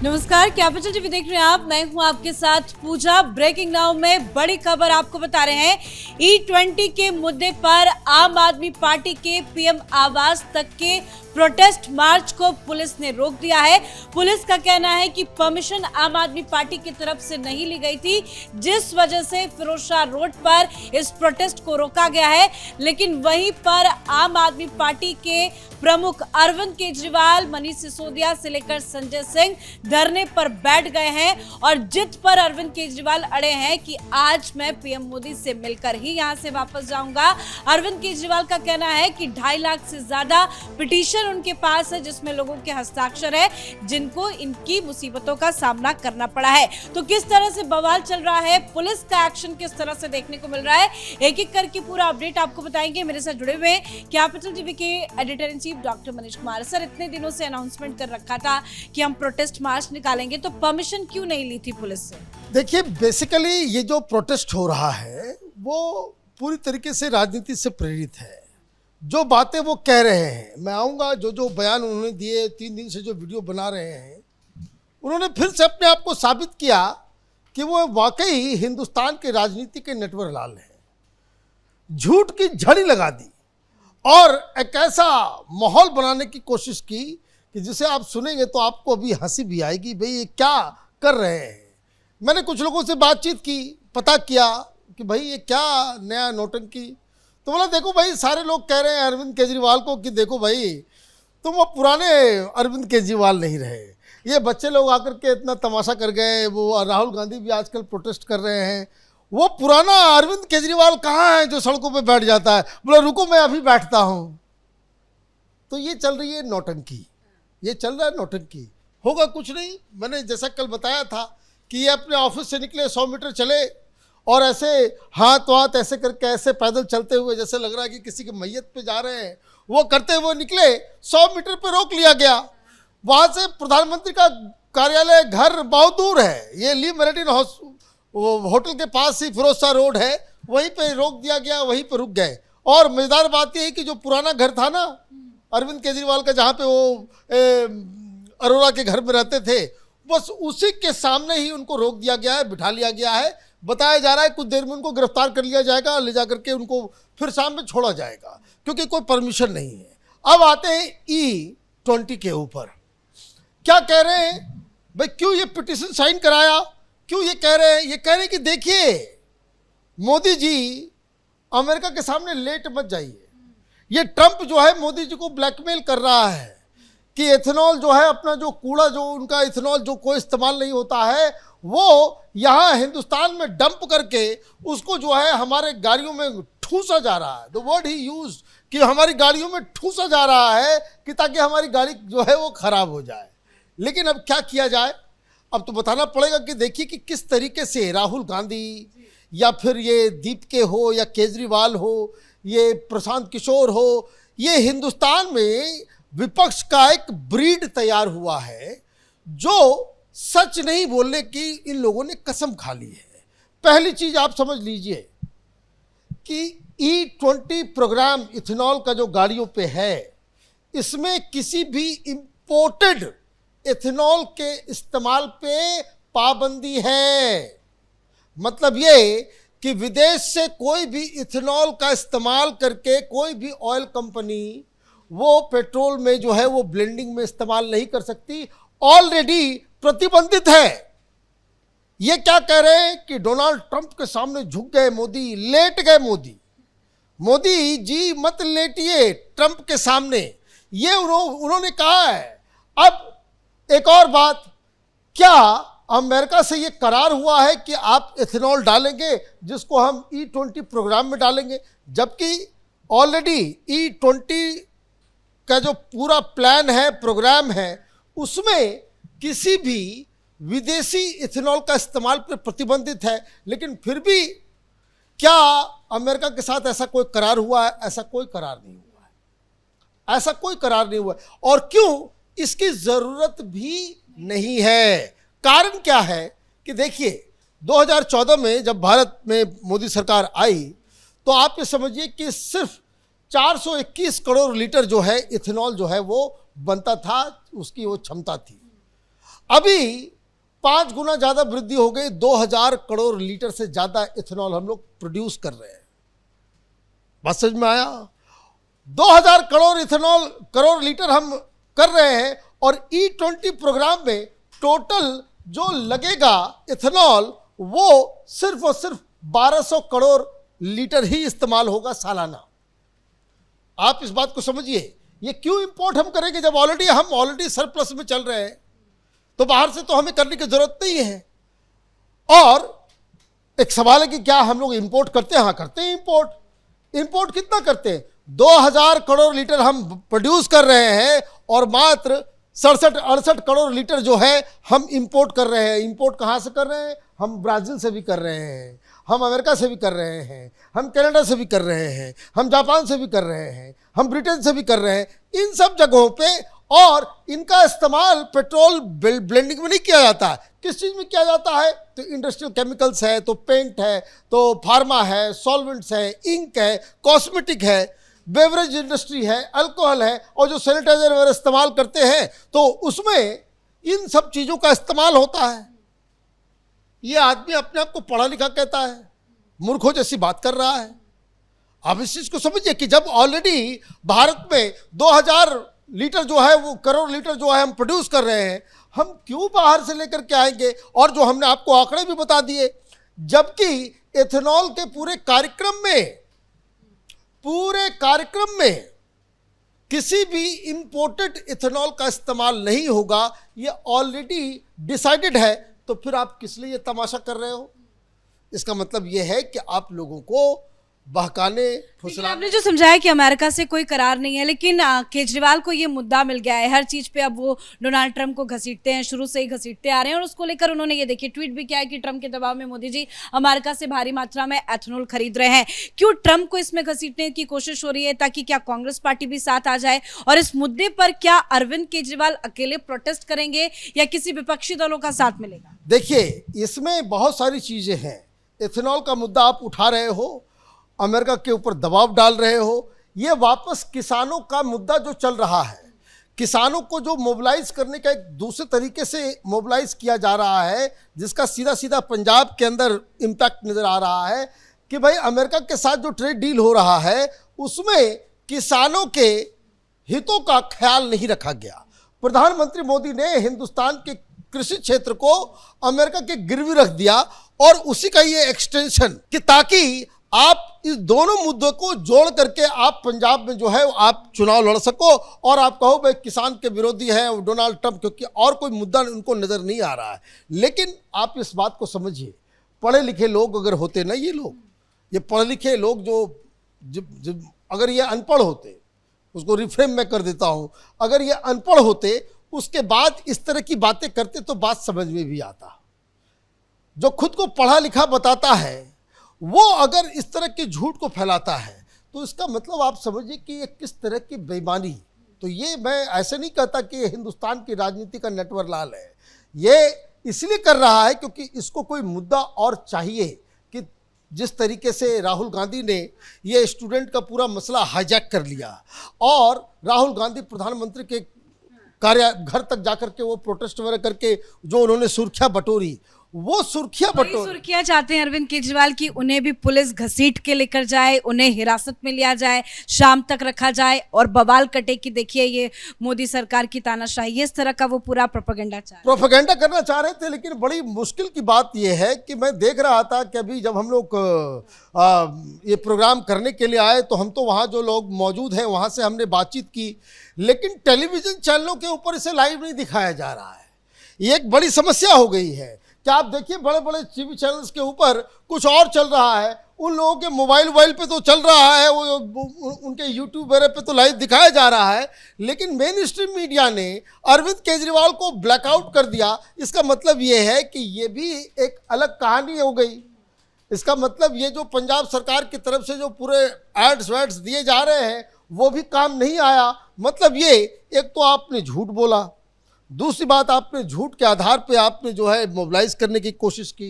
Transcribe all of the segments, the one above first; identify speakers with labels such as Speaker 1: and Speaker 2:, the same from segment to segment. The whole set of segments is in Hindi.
Speaker 1: नमस्कार, कैपिटल टीवी देख रहे हैं आप। मैं हूं आपके साथ पूजा। ब्रेकिंग नाउ में बड़ी खबर आपको बता रहे हैं। E20 के मुद्दे पर आम आदमी पार्टी के पीएम आवास तक के प्रोटेस्ट मार्च को पुलिस ने रोक दिया है। पुलिस का कहना है कि परमिशन आम आदमी पार्टी की तरफ से नहीं ली गई थी, जिस वजह से फिरोजशाह रोड पर इस प्रोटेस्ट को रोका गया है। लेकिन वहीं पर आम आदमी पार्टी के प्रमुख अरविंद केजरीवाल, मनीष सिसोदिया से लेकर संजय सिंह धरने पर बैठ गए हैं और जिद पर अरविंद केजरीवाल अड़े हैं कि आज मैं पीएम मोदी से मिलकर ही यहां से वापस जाऊंगा। अरविंद केजरीवाल का कहना है कि 2.5 लाख से ज्यादा पिटीशन उनके पास है, जिसमें लोगों के हस्ताक्षर है, जिनको इनकी मुसीबतों का सामना करना पड़ा है। तो किस तरह से बवाल चल रहा है, पुलिस का एक्शन किस तरह से देखने को मिल रहा है, एक एक करके पूरा अपडेट आपको बताएंगे। मेरे साथ जुड़े हुए हैं कैपिटल टीवी के editor in chief doctor Manish Kumar. Sir, इतने दिनों से अनाउंसमेंट कर रखा था कि हम प्रोटेस्ट मार्च निकालेंगे, तो परमिशन क्यों नहीं ली थी पुलिस से?
Speaker 2: देखिए, बेसिकली ये जो प्रोटेस्ट हो रहा है वो पूरी तरीके से राजनीति से प्रेरित है। जो बातें वो कह रहे हैं, मैं आऊँगा, जो बयान उन्होंने दिए, 3 दिन से जो वीडियो बना रहे हैं, उन्होंने फिर से अपने आप को साबित किया कि वो वाकई हिंदुस्तान के राजनीति के नटवर लाल हैं। झूठ की झड़ी लगा दी और एक ऐसा माहौल बनाने की कोशिश की कि जिसे आप सुनेंगे तो आपको अभी हंसी भी आएगी, भाई ये क्या कर रहे हैं। मैंने कुछ लोगों से बातचीत की, पता किया कि भाई ये क्या नया नौटंकी। तो बोला, देखो भाई, सारे लोग कह रहे हैं अरविंद केजरीवाल को कि देखो भाई, तुम वो पुराने अरविंद केजरीवाल नहीं रहे। ये बच्चे लोग आकर के इतना तमाशा कर गए, वो राहुल गांधी भी आजकल प्रोटेस्ट कर रहे हैं। वो पुराना अरविंद केजरीवाल कहाँ है जो सड़कों पे बैठ जाता है? बोला, रुको मैं अभी बैठता हूँ। तो ये चल रही है नौटंकी, ये चल रहा है नौटंकी। होगा कुछ नहीं। मैंने जैसा कल बताया था कि ये अपने ऑफिस से निकले, 100 मीटर चले और ऐसे हाथ ऐसे करके ऐसे पैदल चलते हुए जैसे लग रहा है कि किसी के मैयत पे जा रहे हैं, वो करते हुए निकले। 100 मीटर पे रोक लिया गया। वहाँ से प्रधानमंत्री का कार्यालय, घर बहुत दूर है। ये ली मेरिडियन होटल के पास ही फिरोजशाह रोड है, वहीं पे रोक दिया गया, वहीं पे रुक गए। और मजेदार बात यह है कि जो पुराना घर था ना अरविंद केजरीवाल का, जहाँ पे वो अरोड़ा के घर में रहते थे, बस उसी के सामने ही उनको रोक दिया गया है, बिठा लिया गया है। बताया जा रहा है कुछ देर में उनको गिरफ्तार कर लिया जाएगा, ले जा करके उनको फिर शाम में छोड़ा जाएगा, क्योंकि कोई परमिशन नहीं है। अब आते हैं E20 के ऊपर। क्या कह रहे हैं भाई, क्यों ये पिटीशन साइन कराया, क्यों ये कह रहे हैं? ये कह रहे हैं कि देखिए मोदी जी, अमेरिका के सामने लेट मत जाइए। ये ट्रंप जो है मोदी जी को ब्लैकमेल कर रहा है कि एथेनॉल जो है, अपना जो कूड़ा, जो उनका इथेनॉल जो कोई इस्तेमाल नहीं होता है, वो यहाँ हिंदुस्तान में डंप करके उसको जो है हमारे गाड़ियों में ठूसा जा रहा है। द वर्ड ही यूज कि हमारी गाड़ियों में ठूसा जा रहा है कि ताकि हमारी गाड़ी जो है वो खराब हो जाए। लेकिन अब क्या किया जाए? अब तो बताना पड़ेगा कि देखिए कि किस तरीके से राहुल गांधी या फिर ये दीपके हो या केजरीवाल हो, ये प्रशांत किशोर हो, ये हिंदुस्तान में विपक्ष का एक ब्रीड तैयार हुआ है जो सच नहीं बोलने की इन लोगों ने कसम खा ली है। पहली चीज आप समझ लीजिए कि E20 प्रोग्राम इथेनॉल का जो गाड़ियों पे है, इसमें किसी भी इंपोर्टेड इथेनॉल के इस्तेमाल पे पाबंदी है। मतलब ये कि विदेश से कोई भी इथेनॉल का इस्तेमाल करके कोई भी ऑयल कंपनी वो पेट्रोल में जो है वो ब्लेंडिंग में इस्तेमाल नहीं कर सकती, ऑलरेडी प्रतिबंधित है। ये क्या कह रहे हैं कि डोनाल्ड ट्रंप के सामने झुक गए मोदी, लेट गए मोदी। मोदी जी मत लेटिए ट्रंप के सामने, ये उन्होंने कहा है। अब एक और बात, क्या अमेरिका से ये करार हुआ है कि आप इथेनॉल डालेंगे जिसको हम E20 प्रोग्राम में डालेंगे? जबकि ऑलरेडी E20 का जो पूरा प्लान है, प्रोग्राम है, उसमें किसी भी विदेशी इथेनॉल का इस्तेमाल पर प्रतिबंधित है। लेकिन फिर भी क्या अमेरिका के साथ ऐसा कोई करार हुआ है? ऐसा कोई करार नहीं हुआ है, ऐसा कोई करार नहीं हुआ है। और क्यों? इसकी जरूरत भी नहीं है। कारण क्या है कि देखिए, 2014 में जब भारत में मोदी सरकार आई, तो आप ये समझिए कि सिर्फ 421 करोड़ लीटर जो है इथेनॉल जो है वो बनता था, उसकी वो क्षमता थी। अभी 5 गुना ज़्यादा वृद्धि हो गई, 2000 करोड़ लीटर से ज़्यादा इथेनॉल हम लोग प्रोड्यूस कर रहे हैं। बात समझ में आया? 2000 करोड़ लीटर हम कर रहे हैं और E20 प्रोग्राम में टोटल जो लगेगा इथेनॉल वो सिर्फ और सिर्फ 1200 करोड़ लीटर ही इस्तेमाल होगा सालाना। आप इस बात को समझिए, ये क्यों इंपोर्ट हम करेंगे जब हम ऑलरेडी सरप्लस में चल रहे हैं, तो बाहर से तो हमें करने की जरूरत नहीं है। और एक सवाल है कि क्या हम लोग इंपोर्ट करते हैं? हाँ, करते हैं इंपोर्ट कितना करते हैं? 2000 करोड़ लीटर हम प्रोड्यूस कर रहे हैं और मात्र 67-68 करोड़ लीटर जो है हम इंपोर्ट कर रहे हैं। इंपोर्ट कहाँ से कर रहे हैं? हम ब्राज़ील से भी कर रहे हैं, हम अमेरिका से भी कर रहे हैं, हम कनाडा से भी कर रहे हैं, हम जापान से भी कर रहे हैं, हम ब्रिटेन से भी कर रहे हैं, इन सब जगहों पे। और इनका इस्तेमाल पेट्रोल ब्लेंडिंग में नहीं किया जाता है। किस चीज़ में किया जाता है? तो इंडस्ट्रियल केमिकल्स है, तो पेंट है, तो फार्मा है, सॉल्वेंट्स है, इंक है, कॉस्मेटिक है, बेवरेज इंडस्ट्री है, अल्कोहल है, और जो सैनिटाइजर वगैरह इस्तेमाल करते हैं तो उसमें इन सब चीज़ों का इस्तेमाल होता है। ये आदमी अपने आप को पढ़ा लिखा कहता है, मूर्खों जैसी बात कर रहा है। आप इस चीज़ को समझिए कि जब ऑलरेडी भारत में 2000 लीटर जो है वो करोड़ लीटर जो है हम प्रोड्यूस कर रहे हैं, हम क्यों बाहर से लेकर के आएंगे? और जो हमने आपको आंकड़े भी बता दिए, जबकि एथेनॉल के पूरे कार्यक्रम में किसी भी इंपोर्टेड इथेनॉल का इस्तेमाल नहीं होगा, ये ऑलरेडी डिसाइडेड है। तो फिर आप किस लिए ये तमाशा कर रहे हो? इसका मतलब ये है कि आप लोगों को बहकाने फुसलाने।
Speaker 1: आपने जो समझाया कि अमेरिका से कोई करार नहीं है, लेकिन केजरीवाल को ये मुद्दा मिल गया है हर चीज पे। अब वो डोनाल्ड ट्रंप को घसीटते हैं, शुरू से ही घसीटते आ रहे हैं, और उसको लेकर उन्होंने ये देखिए ट्वीट भी किया है कि ट्रंप के दबाव में मोदी जी अमेरिका से भारी मात्रा में एथेनॉल खरीद रहे हैं। क्यों ट्रंप को इसमें घसीटने की कोशिश हो रही है? ताकि क्या कांग्रेस पार्टी भी साथ आ जाए? और इस मुद्दे पर क्या अरविंद केजरीवाल अकेले प्रोटेस्ट करेंगे या किसी विपक्षी दलों का साथ मिलेगा?
Speaker 2: देखिए, इसमें बहुत सारी चीजें हैं। इथेनॉल का मुद्दा आप उठा रहे हो, अमेरिका के ऊपर दबाव डाल रहे हो, ये वापस किसानों का मुद्दा जो चल रहा है, किसानों को जो मोबिलाइज करने का एक दूसरे तरीके से मोबिलाइज किया जा रहा है, जिसका सीधा सीधा पंजाब के अंदर इम्पैक्ट नज़र आ रहा है कि भाई अमेरिका के साथ जो ट्रेड डील हो रहा है उसमें किसानों के हितों का ख्याल नहीं रखा गया। प्रधानमंत्री मोदी ने हिंदुस्तान के कृषि क्षेत्र को अमेरिका के गिरवी रख दिया, और उसी का ये एक्सटेंशन कि ताकि आप इस दोनों मुद्दों को जोड़ करके आप पंजाब में जो है आप चुनाव लड़ सको और आप कहो भाई किसान के विरोधी हैं डोनाल्ड ट्रंप, क्योंकि और कोई मुद्दा उनको नज़र नहीं आ रहा है। लेकिन आप इस बात को समझिए, पढ़े लिखे लोग अगर होते ना, ये पढ़े लिखे लोग जो अगर ये अनपढ़ होते, उसको रिफ्रेम में कर देता हूँ, अगर ये अनपढ़ होते उसके बाद इस तरह की बातें करते तो बात समझ में भी आता। जो खुद को पढ़ा लिखा बताता है वो अगर इस तरह के झूठ को फैलाता है तो इसका मतलब आप समझिए कि ये किस तरह की बेईमानी। तो ये मैं ऐसे नहीं कहता कि ये हिंदुस्तान की राजनीति का नटवर लाल है, ये इसलिए कर रहा है क्योंकि इसको कोई मुद्दा और चाहिए कि जिस तरीके से राहुल गांधी ने ये स्टूडेंट का पूरा मसला हाईजैक कर लिया और राहुल गांधी प्रधानमंत्री के घर तक जाकर के वो प्रोटेस्ट वगैरह करके जो उन्होंने सुर्खियां बटोरी, वो सुर्खियां
Speaker 1: चाहते हैं अरविंद केजरीवाल की उन्हें भी पुलिस घसीट के लेकर जाए, उन्हें हिरासत में लिया जाए, शाम तक रखा जाए और बवाल कटे कि देखिए ये मोदी सरकार की तानाशाही। इस तरह का वो पूरा प्रोपेगेंडा
Speaker 2: करना चाह रहे थे। लेकिन बड़ी मुश्किल की बात यह है कि मैं देख रहा था कि अभी जब हम लोग ये प्रोग्राम करने के लिए आए तो हम तो वहाँ जो लोग मौजूद हैं वहाँ से हमने बातचीत की, लेकिन टेलीविज़न चैनलों के ऊपर इसे लाइव नहीं दिखाया जा रहा है। ये एक बड़ी समस्या हो गई है कि आप देखिए बड़े बड़े टीवी चैनल्स के ऊपर कुछ और चल रहा है, उन लोगों के मोबाइल पे तो चल रहा है, वो उनके यूट्यूब वगैरह पे तो लाइव दिखाया जा रहा है, लेकिन मेन स्ट्रीम मीडिया ने अरविंद केजरीवाल को ब्लैकआउट कर दिया। इसका मतलब ये है कि ये भी एक अलग कहानी हो गई। इसका मतलब ये जो पंजाब सरकार की तरफ से जो पूरे एड्स वैड्स दिए जा रहे हैं वो भी काम नहीं आया। मतलब ये एक तो आपने झूठ बोला, दूसरी बात आपने झूठ के आधार पे आपने जो है मोबिलाइज करने की कोशिश की,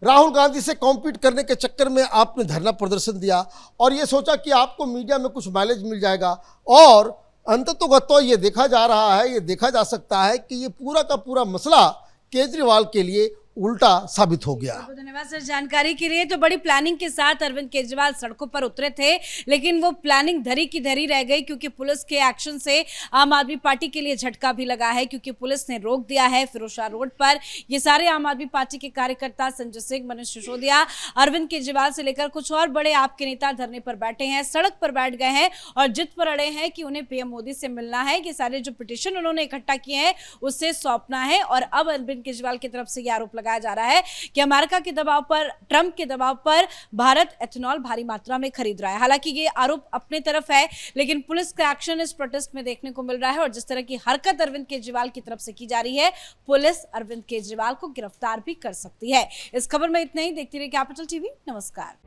Speaker 2: राहुल गांधी से कॉम्पीट करने के चक्कर में आपने धरना प्रदर्शन दिया और ये सोचा कि आपको मीडिया में कुछ माइलेज मिल जाएगा और अंततोगत्वा ये देखा जा रहा है, ये देखा जा सकता है कि ये पूरा का पूरा मसला केजरीवाल के लिए उल्टा साबित हो गया।
Speaker 1: बहुत धन्यवाद सर जानकारी के लिए। तो बड़ी प्लानिंग के साथ अरविंद केजरीवाल सड़कों पर उतरे थे, लेकिन वो प्लानिंग धरी की धरी रह गई, क्योंकि पुलिस के एक्शन से आम आदमी पार्टी के लिए झटका भी लगा है, क्योंकि पुलिस ने रोक दिया है फिरोजशाह रोड पर ये सारे आम आदमी पार्टी के कार्यकर्ता संजय सिंह, मनीष सिसोदिया, अरविंद केजरीवाल से लेकर कुछ और बड़े आपके नेता धरने पर बैठे हैं, सड़क पर बैठ गए हैं और जिद पर अड़े हैं कि उन्हें पीएम मोदी से मिलना है। ये सारे जो पिटीशन उन्होंने इकट्ठा किए हैं उससे सौंपना है। और अब अरविंद केजरीवाल की तरफ से यह आरोप लगाया जा रहा है कि अमेरिका के दबाव पर, ट्रंप के दबाव पर भारत एथेनॉल भारी मात्रा में खरीद रहा है। हालांकि ये आरोप अपने तरफ है, लेकिन पुलिस का एक्शन इस प्रोटेस्ट में देखने को मिल रहा है और जिस तरह की हरकत अरविंद केजरीवाल की तरफ से की जा रही है, पुलिस अरविंद केजरीवाल को गिरफ्तार भी कर सकती है। इस खबर में इतना ही। देखते रहिए कैपिटल टीवी। नमस्कार।